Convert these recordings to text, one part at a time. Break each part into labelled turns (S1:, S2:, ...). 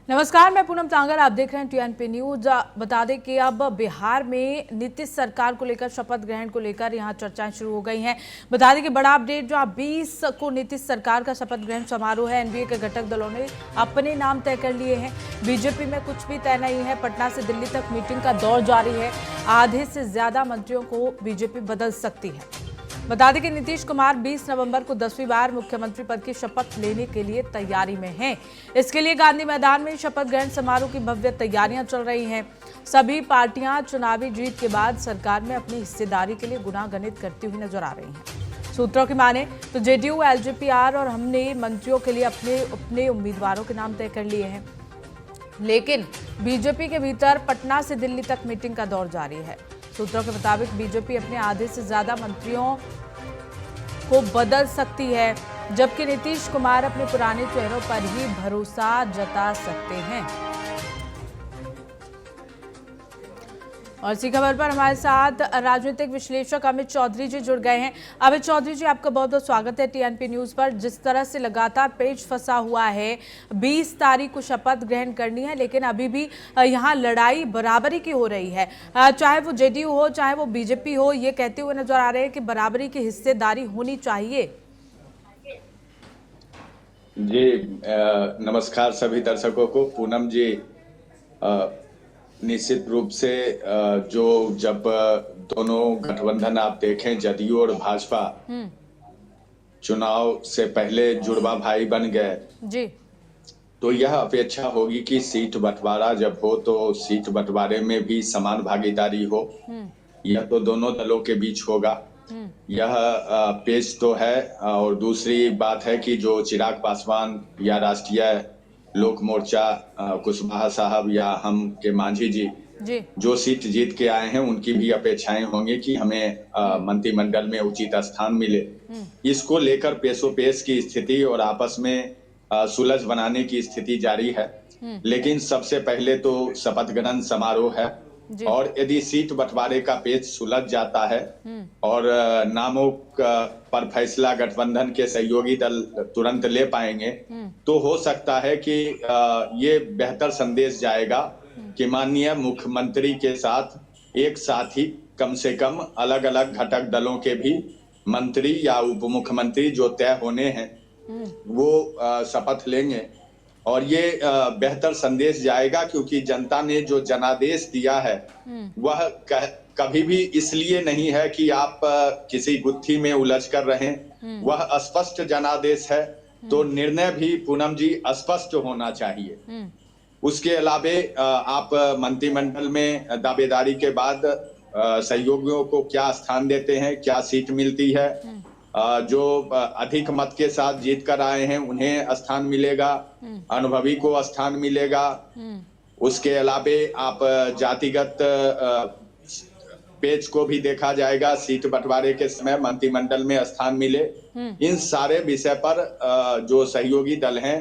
S1: नमस्कार, मैं पूनम तांगर, आप देख रहे हैं टीएनपी न्यूज। बता दें कि अब बिहार में नीतीश सरकार को लेकर, शपथ ग्रहण को लेकर यहां चर्चाएं शुरू हो गई हैं। बता दें कि बड़ा अपडेट, जो 20 को नीतीश सरकार का शपथ ग्रहण समारोह है। एनडीए के घटक दलों ने अपने नाम तय कर लिए हैं। बीजेपी में कुछ भी तय नहीं है। पटना से दिल्ली तक मीटिंग का दौर जारी है। आधे से ज्यादा मंत्रियों को बीजेपी बदल सकती है। बता दें कि नीतीश कुमार 20 नवंबर को 10वीं बार मुख्यमंत्री पद की शपथ लेने के लिए तैयारी में हैं। इसके लिए गांधी मैदान में शपथ ग्रहण समारोह की भव्य तैयारियां चल रही हैं। सभी पार्टियां चुनावी जीत के बाद सरकार में अपनी हिस्सेदारी के लिए गुनागणित करती हुई नजर आ रही हैं। सूत्रों की माने तो जेडीयू, एलजेपीआर और हमने मंत्रियों के लिए अपने उम्मीदवारों के नाम तय कर लिए हैं। लेकिन बीजेपी के भीतर पटना से दिल्ली तक मीटिंग का दौर जारी है। सूत्रों के मुताबिक बीजेपी अपने आधे से ज्यादा मंत्रियों को बदल सकती है, जबकि नीतीश कुमार अपने पुराने चेहरों पर ही भरोसा जता सकते हैं। और इसी खबर पर हमारे साथ राजनीतिक विश्लेषक अमित चौधरी जी जुड़ गए हैं। अमित चौधरी जी, आपका बहुत बहुत स्वागत है टीएनपी न्यूज पर। जिस तरह से लगातार पेच फंसा हुआ है, 20 तारीख को शपथ ग्रहण करनी है, लेकिन अभी भी यहाँ लड़ाई बराबरी की हो रही है। चाहे वो जेडीयू हो, चाहे वो बीजेपी हो, ये कहते हुए नजर आ रहे हैं कि बराबरी की हिस्सेदारी होनी चाहिए।
S2: जी नमस्कार सभी दर्शकों को। पूनम जी, निश्चित रूप से जब दोनों गठबंधन आप देखें, जदयू और भाजपा चुनाव से पहले जुड़वा भाई बन गए
S1: जी,
S2: तो यह अपेक्षा होगी कि सीट बंटवारा जब हो तो सीट बंटवारे में भी समान भागीदारी हो। यह तो दोनों दलों के बीच होगा। यह पेच तो है। और दूसरी बात है कि जो चिराग पासवान या राष्ट्रीय लोक मोर्चा कुशवाहा साहब या हम के मांझी जी जो सीट जीत के आए हैं, उनकी भी अपेक्षाएं होंगी कि हमें मंत्रिमंडल में उचित स्थान मिले। इसको लेकर पेशोपेश की स्थिति और आपस में सुलझ बनाने की स्थिति जारी है। लेकिन सबसे पहले तो शपथ ग्रहण समारोह है, और यदि सीट बंटवारे का पेच सुलझ जाता है और नामों पर फैसला गठबंधन के सहयोगी दल तुरंत ले पाएंगे, तो हो सकता है कि ये बेहतर संदेश जाएगा कि माननीय मुख्यमंत्री के साथ एक साथ ही कम से कम अलग अलग घटक दलों के भी मंत्री या उप मुख्यमंत्री जो तय होने हैं वो शपथ लेंगे। और ये बेहतर संदेश जाएगा, क्योंकि जनता ने जो जनादेश दिया है वह कभी भी इसलिए नहीं है कि आप किसी गुत्थी में उलझ कर रहें। वह स्पष्ट जनादेश है, तो निर्णय भी पूनम जी स्पष्ट होना चाहिए। उसके अलावे आप मंत्रिमंडल में दावेदारी के बाद सहयोगियों को क्या स्थान देते हैं, क्या सीट मिलती है। जो अधिक मत के साथ जीत कर आए हैं उन्हें स्थान मिलेगा, अनुभवी को स्थान मिलेगा। उसके अलावे आप जातिगत पेज को भी देखा जाएगा, सीट बंटवारे के समय मंत्रिमंडल में स्थान मिले। इन सारे विषय पर जो सहयोगी दल हैं,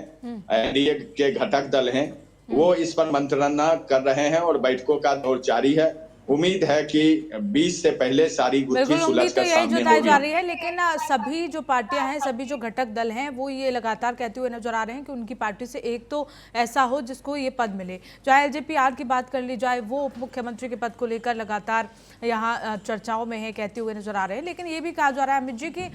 S2: एनडीए के घटक दल हैं, वो इस पर मंत्रणा कर रहे हैं और बैठकों का दौर जारी है। उम्मीद है कि 20 से पहले सारी गुत्थी सुलझ कर सामने
S1: जताई जा रही है। लेकिन सभी जो पार्टियां हैं, सभी जो घटक दल हैं, वो ये लगातार कहते हुए नजर आ रहे हैं कि उनकी पार्टी से एक तो ऐसा हो जिसको ये पद मिले। चाहे एलजेपीआर की बात कर ली जाए, वो उप मुख्यमंत्री के पद को लेकर लगातार यहाँ चर्चाओं में है, कहते हुए नजर आ रहे हैं। लेकिन ये भी कहा जा रहा है अमित जी की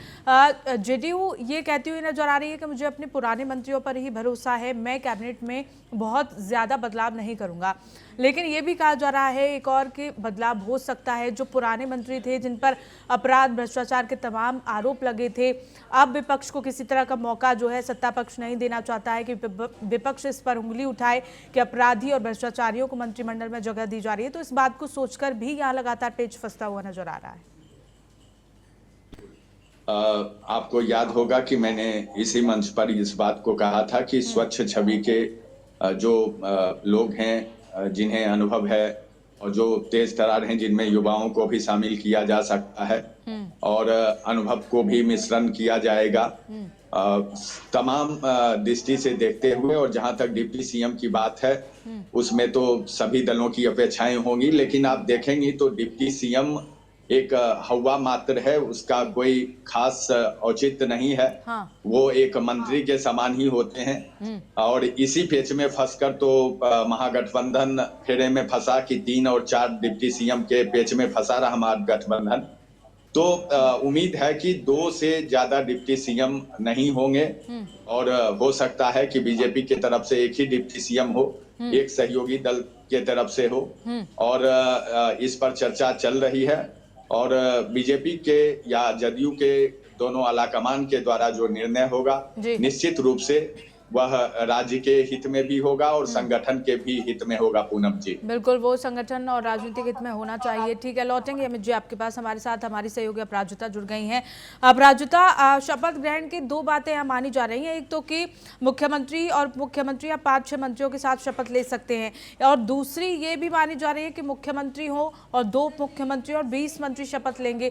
S1: जेडीयू ये कहती हुई नजर आ रही है कि मुझे अपने पुराने मंत्रियों पर ही भरोसा है, मैं कैबिनेट में बहुत ज्यादा बदलाव नहीं करूंगा। लेकिन ये भी कहा जा रहा है एक और कि बदलाव हो सकता है। जो पुराने मंत्री थे, जिन पर अपराध, भ्रष्टाचार के तमाम आरोप लगे थे, अब विपक्ष को किसी तरह का मौका जो है सत्ता पक्ष नहीं देना चाहता है कि विपक्ष इस पर उंगली उठाए कि अपराधी और भ्रष्टाचारियों को मंत्रिमंडल में जगह दी जा रही है। तो इस बात को सोचकर भी यहाँ लगातार पेच फंसता हुआ नजर आ रहा है।
S2: आपको याद होगा कि मैंने इसी मंच पर इस बात को कहा था कि स्वच्छ छवि के जो लोग हैं, जिन्हें अनुभव है और जो तेज तरार हैं, जिनमें युवाओं को भी शामिल किया जा सकता है और अनुभव को भी मिश्रण किया जाएगा। तमाम दृष्टि से देखते हुए, और जहां तक डिप्टी सीएम की बात है, उसमें तो सभी दलों की अपेक्षाएं होंगी। लेकिन आप देखेंगी तो डिप्टी सीएम एक हवा मात्र है, उसका कोई खास औचित्य नहीं है।
S1: हाँ।
S2: वो एक मंत्री के समान ही होते हैं और इसी पेच में फंसकर तो महागठबंधन फेरे में फंसा कि 3 और 4 डिप्टी सीएम के पेच में फंसा रहा महागठबंधन। तो उम्मीद है कि 2 से ज्यादा डिप्टी सीएम नहीं होंगे और हो सकता है कि बीजेपी की तरफ से एक ही डिप्टी सीएम हो, एक सहयोगी दल के तरफ से हो और इस पर चर्चा चल रही है और बीजेपी के या जदयू के दोनों आलाकमान के द्वारा जो निर्णय होगा
S1: जी।
S2: निश्चित रूप से वह राज्य के हित में भी होगा और संगठन के भी हित में होगा। पूनम जी,
S1: बिल्कुल, वो संगठन और राजनीतिक हित में होना चाहिए। ठीक है, लौटेंगे अमित जी आपके पास। हमारे साथ हमारी सहयोगी अपराजिता जुड़ गई हैं। अपराजिता, शपथ ग्रहण की 2 बातें यहाँ मानी जा रही हैं। एक तो कि मुख्यमंत्री या 5-6 मंत्रियों के साथ शपथ ले सकते हैं और दूसरी ये भी मानी जा रही है कि मुख्यमंत्री हो और 2 मुख्यमंत्री और 20 मंत्री शपथ लेंगे।